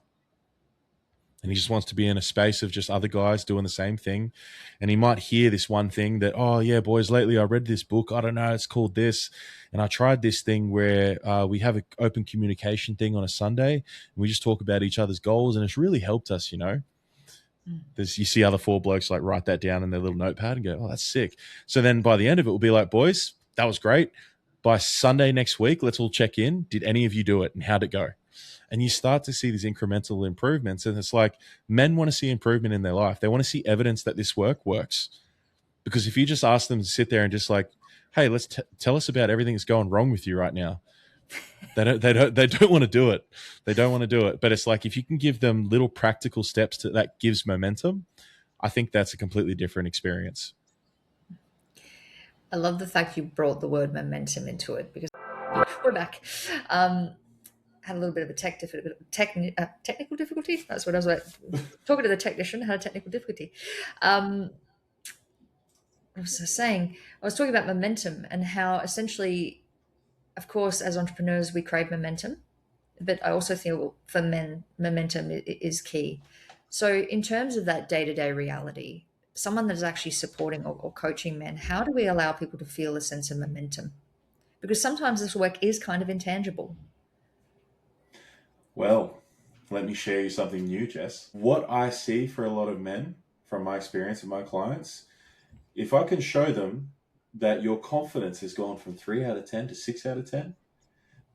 And he just wants to be in a space of just other guys doing the same thing. And he might hear this one thing that, oh, yeah, boys, lately I read this book. I don't know, it's called this. And I tried this thing where we have an open communication thing on a Sunday. And we just talk about each other's goals. And it's really helped us, You see other four blokes like write that down in their little notepad and go, oh, that's sick. So then by the end of it, we'll be like, boys, that was great. By Sunday next week, let's all check in. Did any of you do it? And how'd it go? And you start to see these incremental improvements. And it's like men want to see improvement in their life. They want to see evidence that this work works. Because if you just ask them to sit there and just like, hey, let's tell us about everything that's going wrong with you right now. They don't want to do it. They don't want to do it. But it's like if you can give them little practical steps that gives momentum, I think that's a completely different experience. I love the fact you brought the word momentum into it because we're back. Had a little bit of a technical difficulty. That's what I was like, talking to the technician. Had a technical difficulty. I was saying, I was talking about momentum and how essentially, of course, as entrepreneurs, we crave momentum, but I also feel for men, momentum is key. So in terms of that day-to-day reality, someone that is actually supporting or coaching men, how do we allow people to feel a sense of momentum? Because sometimes this work is kind of intangible. Well, let me share you something new, Jess. What I see for a lot of men from my experience with my clients, if I can show them that your confidence has gone from 3 out of 10 to 6 out of 10,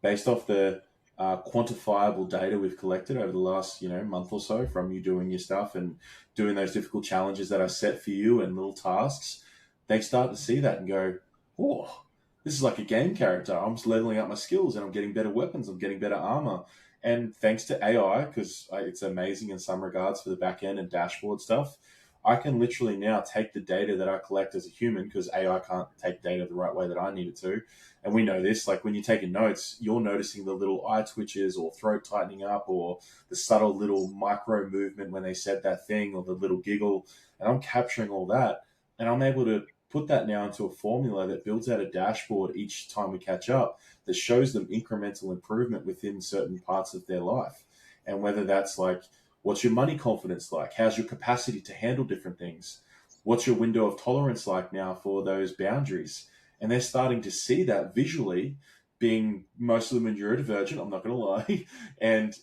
based off the quantifiable data we've collected over the last month or so from you doing your stuff and doing those difficult challenges that I set for you and little tasks, they start to see that and go, oh, this is like a game character. I'm just leveling up my skills and I'm getting better weapons. I'm getting better armor. And thanks to AI, because it's amazing in some regards for the back end and dashboard stuff, I can literally now take the data that I collect as a human, because AI can't take data the right way that I need it to. And we know this, like when you're taking notes, you're noticing the little eye twitches or throat tightening up or the subtle little micro movement when they said that thing or the little giggle. And I'm capturing all that. And I'm able to put that now into a formula that builds out a dashboard each time we catch up that shows them incremental improvement within certain parts of their life. And whether that's like, what's your money confidence like? How's your capacity to handle different things? What's your window of tolerance like now for those boundaries? And they're starting to see that visually, being most of them neurodivergent, I'm not going to lie, and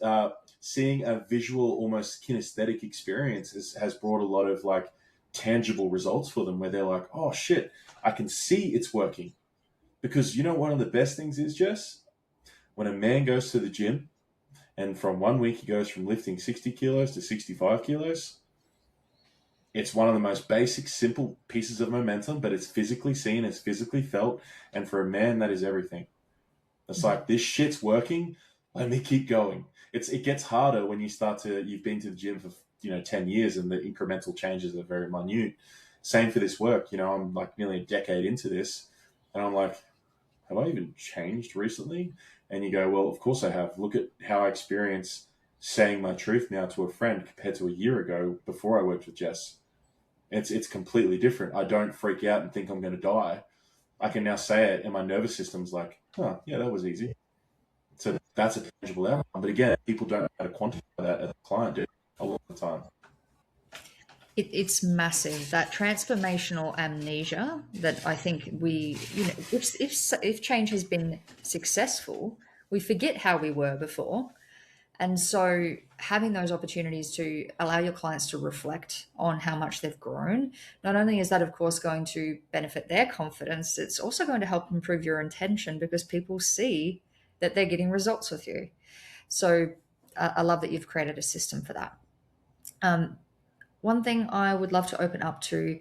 seeing a visual, almost kinesthetic experience has brought a lot of like tangible results for them where they're like, oh shit, I can see it's working. Because one of the best things is, Jess, when a man goes to the gym and from 1 week he goes from lifting 60 kilos to 65 kilos, it's one of the most basic, simple pieces of momentum, but it's physically seen, it's physically felt. And for a man, that is everything. It's like, this shit's working. Let me keep going. It gets harder when you've been to the gym for 10 years and the incremental changes are very minute. Same for this work. I'm like nearly a decade into this and I'm like, have I even changed recently? And you go, well, of course I have. Look at how I experience saying my truth now to a friend compared to a year ago before I worked with Jess. It's completely different. I don't freak out and think I'm going to die. I can now say it and my nervous system's like, oh, yeah, that was easy. So that's a tangible outcome. But again, people don't know how to quantify that as a client do a lot of the time. It's massive, that transformational amnesia that I think we, if change has been successful, we forget how we were before. And so having those opportunities to allow your clients to reflect on how much they've grown, not only is that, of course, going to benefit their confidence, it's also going to help improve your intention because people see that they're getting results with you. So I love that you've created a system for that. One thing I would love to open up to,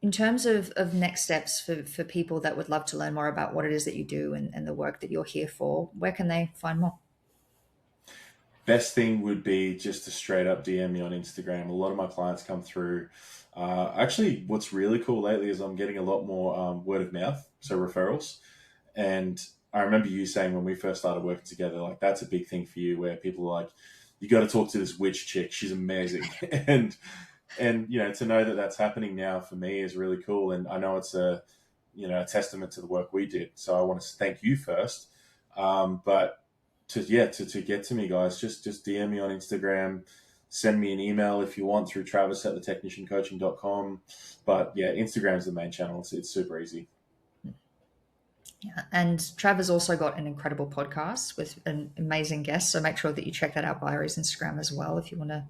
In terms of next steps for people that would love to learn more about what it is that you do and the work that you're here for, where can they find more? Best thing would be just to straight up DM me on Instagram. A lot of my clients come through. Actually, what's really cool lately is I'm getting a lot more word of mouth, so referrals. And I remember you saying when we first started working together, like that's a big thing for you, where people are like, you got to talk to this witch chick. She's amazing. and to know that that's happening now for me is really cool. And I know it's a testament to the work we did. So I want to thank you first. But to get to me, guys, just DM me on Instagram, send me an email if you want through travis@thetechniciancoaching.com. But yeah, Instagram's the main channel. It's super easy. Yeah. And Trav has also got an incredible podcast with an amazing guest. So make sure that you check that out via his Instagram as well if you want to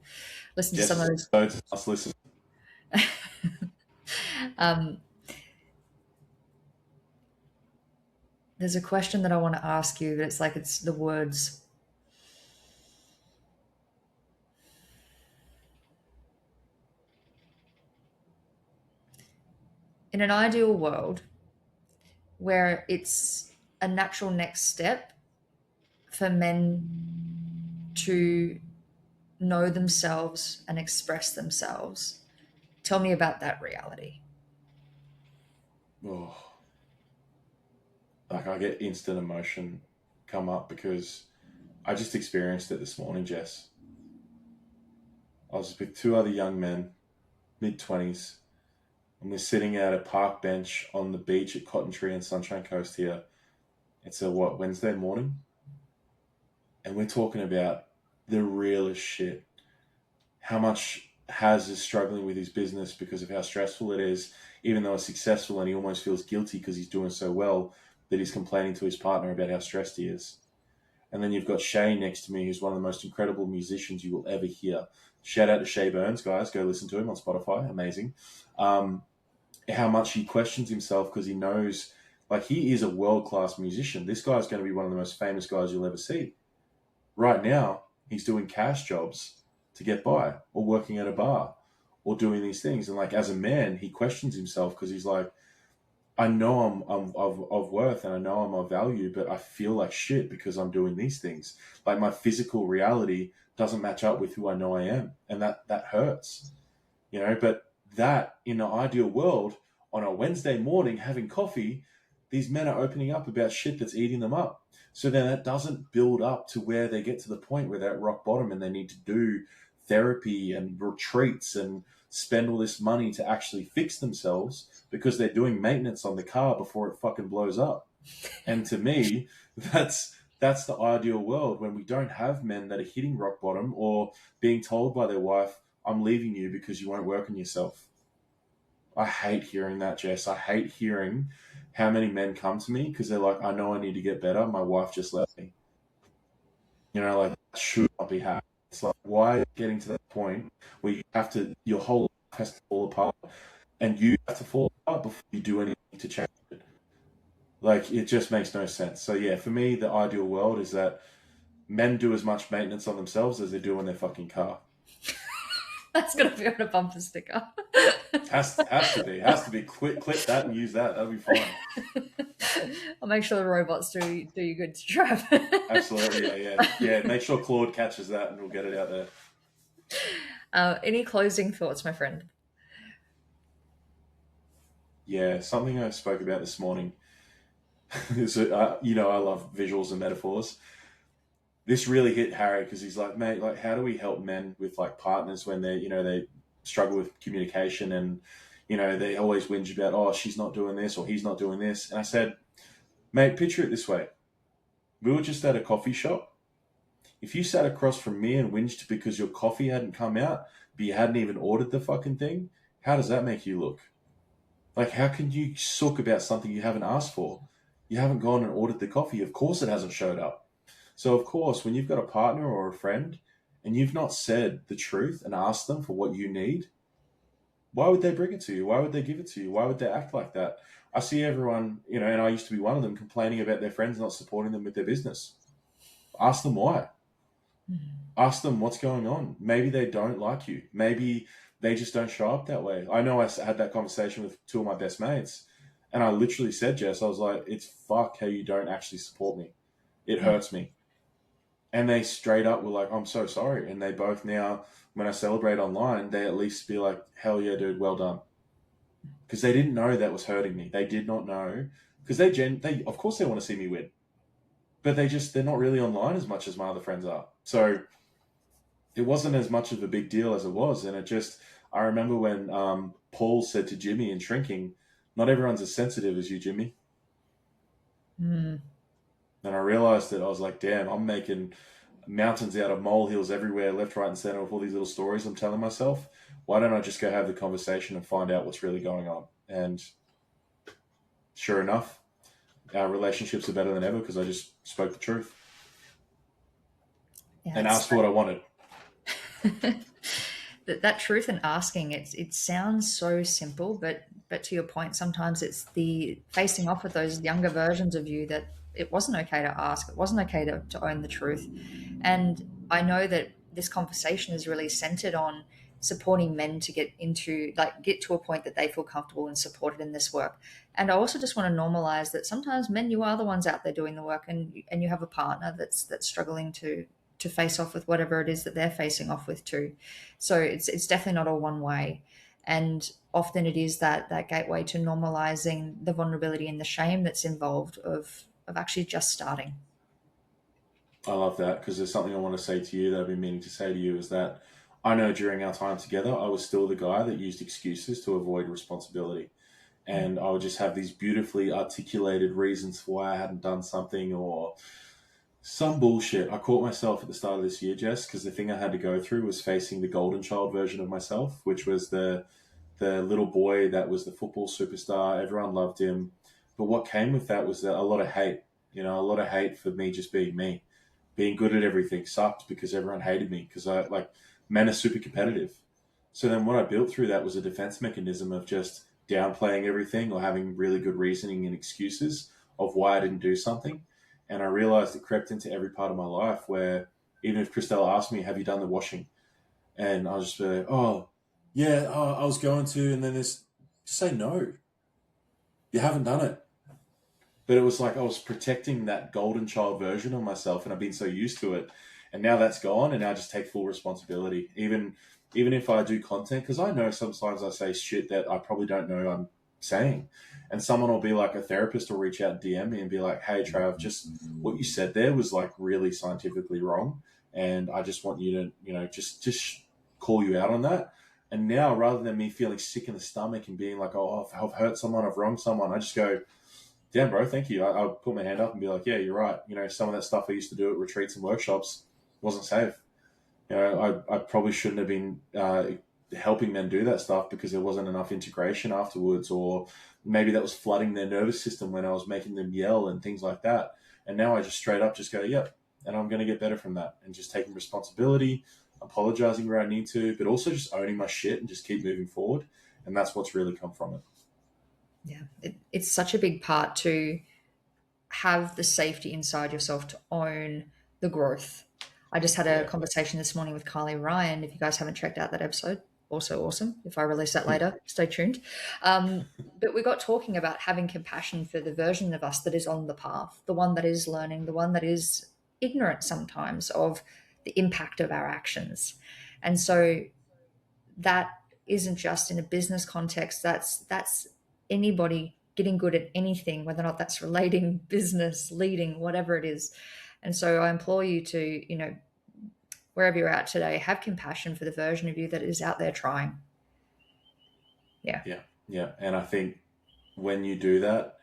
listen to some of those. Let's listen. There's a question that I want to ask you, but it's the words. In an ideal world where it's a natural next step for men to know themselves and express themselves, tell me about that reality. Oh, like I get instant emotion come up because I just experienced it this morning, Jess. I was with two other young men, mid-20s, and we're sitting at a park bench on the beach at Cotton Tree and Sunshine Coast here. It's Wednesday morning? And we're talking about the realest shit. How much Haz is struggling with his business because of how stressful it is, even though it's successful, and he almost feels guilty because he's doing so well that he's complaining to his partner about how stressed he is. And then you've got Shay next to me, who's one of the most incredible musicians you will ever hear. Shout out to Shay Burns, guys. Go listen to him on Spotify. Amazing. How much he questions himself because he knows, like, he is a world-class musician. This guy's going to be one of the most famous guys you'll ever see. Right now, he's doing cash jobs to get by, or working at a bar, or doing these things. And like, as a man, he questions himself because he's like, I know I'm of worth and I know I'm of value, but I feel like shit because I'm doing these things. Like, my physical reality doesn't match up with who I know I am. And that hurts, but that, in an ideal world, on a Wednesday morning having coffee, these men are opening up about shit that's eating them up. So then that doesn't build up to where they get to the point where they're at rock bottom and they need to do therapy and retreats and spend all this money to actually fix themselves because they're doing maintenance on the car before it fucking blows up. And to me, that's the ideal world, when we don't have men that are hitting rock bottom or being told by their wife, I'm leaving you because you won't work on yourself. I hate hearing that, Jess. I hate hearing how many men come to me because they're like, I know I need to get better. My wife just left me. Like, that should not be happening. It's like, why getting to that point where your whole life has to fall apart and you have to fall apart before you do anything to change it? Like, it just makes no sense. So yeah, for me, the ideal world is that men do as much maintenance on themselves as they do on their fucking car. That's going to be on a bumper sticker. Has to be. Clip that and use that. That'll be fine. I'll make sure the robots do you good to Trav. Absolutely, yeah. Make sure Claude catches that and we'll get it out there. Any closing thoughts, my friend? Yeah, something I spoke about this morning is, I love visuals and metaphors. This really hit Harry because he's like, mate, like, how do we help men with like partners when they struggle with communication and, they always whinge about, oh, she's not doing this or he's not doing this. And I said, mate, picture it this way. We were just at a coffee shop. If you sat across from me and whinged because your coffee hadn't come out, but you hadn't even ordered the fucking thing, how does that make you look? Like, how can you sook about something you haven't asked for? You haven't gone and ordered the coffee. Of course it hasn't showed up. So, of course, when you've got a partner or a friend and you've not said the truth and asked them for what you need, why would they bring it to you? Why would they give it to you? Why would they act like that? I see everyone, and I used to be one of them, complaining about their friends not supporting them with their business. Ask them why. Ask them what's going on. Maybe they don't like you. Maybe they just don't show up that way. I know I had that conversation with two of my best mates, and I literally said, Jess, I was like, it's fuck how you don't actually support me. It hurts me. And they straight up were like, I'm so sorry. And they both now, when I celebrate online, they at least be like, hell yeah, dude, well done. Because they didn't know that was hurting me. They did not know. Because they of course they want to see me win. But they're not really online as much as my other friends are. So it wasn't as much of a big deal as it was. And I remember when Paul said to Jimmy in Shrinking, not everyone's as sensitive as you, Jimmy. Mm. And I realized that I was like, damn, I'm making mountains out of molehills everywhere, left, right, and center with all these little stories I'm telling myself. Why don't I just go have the conversation and find out what's really going on? And sure enough, our relationships are better than ever because I just spoke the truth and asked for what I wanted. That truth and asking, it sounds so simple, but to your point, sometimes it's the facing off with those younger versions of you that it wasn't okay to ask, it wasn't okay to own the truth. And I know that this conversation is really centered on supporting men to get to a point that they feel comfortable and supported in this work. And I also just want to normalize that sometimes men, you are the ones out there doing the work, and you have a partner that's struggling to face off with whatever it is that they're facing off with too. So it's definitely not all one way. And often it is that gateway to normalizing the vulnerability and the shame that's involved of actually just starting. I love that, because there's something I want to say to you that I've been meaning to say to you, is that I know during our time together, I was still the guy that used excuses to avoid responsibility. And I would just have these beautifully articulated reasons for why I hadn't done something, or some bullshit. I caught myself at the start of this year, Jess, because the thing I had to go through was facing the golden child version of myself, which was the little boy that was the football superstar. Everyone loved him. But what came with that was a lot of hate, a lot of hate for me just being me. Being good at everything sucked because everyone hated me, because men are super competitive. So then what I built through that was a defense mechanism of just downplaying everything or having really good reasoning and excuses of why I didn't do something. And I realized it crept into every part of my life, where even if Christelle asked me, have you done the washing? And I'll just be like, oh, yeah, I was going to. And then just say no. You haven't done it. But it was like I was protecting that golden child version of myself, and I've been so used to it. And now that's gone, and now I just take full responsibility. Even if I do content, because I know sometimes I say shit that I probably don't know I'm saying. And someone will be like, a therapist will reach out and DM me and be like, hey, Trav, just what you said there was like really scientifically wrong. And I just want you to, just call you out on that. And now, rather than me feeling sick in the stomach and being like, oh, I've hurt someone, I've wronged someone, I just go, damn, bro, thank you. I'll put my hand up and be like, yeah, you're right. Some of that stuff I used to do at retreats and workshops wasn't safe. I probably shouldn't have been helping men do that stuff because there wasn't enough integration afterwards, or maybe that was flooding their nervous system when I was making them yell and things like that. And now I just straight up just go, yep, and I'm going to get better from that, and just taking responsibility, apologizing where I need to, but also just owning my shit and just keep moving forward. And that's what's really come from it. Yeah, it's such a big part to have the safety inside yourself to own the growth. I just had a conversation this morning with Kylie Ryan. If you guys haven't checked out that episode, also awesome. If I release that later, stay tuned. But we got talking about having compassion for the version of us that is on the path, the one that is learning, the one that is ignorant sometimes of the impact of our actions. And so that isn't just in a business context. That's anybody getting good at anything, whether or not that's relating, business, leading, whatever it is. And so I implore you to, wherever you're at today, have compassion for the version of you that is out there trying. Yeah. Yeah. And I think when you do that,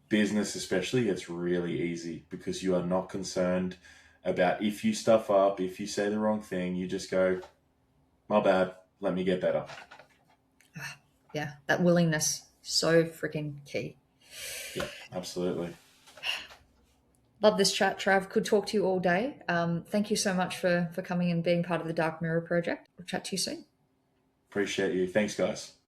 business especially, it's really easy because you are not concerned about if you stuff up, if you say the wrong thing, you just go, my bad, let me get better. Yeah. That willingness, so freaking key. Yeah, absolutely. Love this chat, Trav. Could talk to you all day. Thank you so much for coming and being part of the Dark Mirror project. We'll chat to you soon. Appreciate you. Thanks, guys.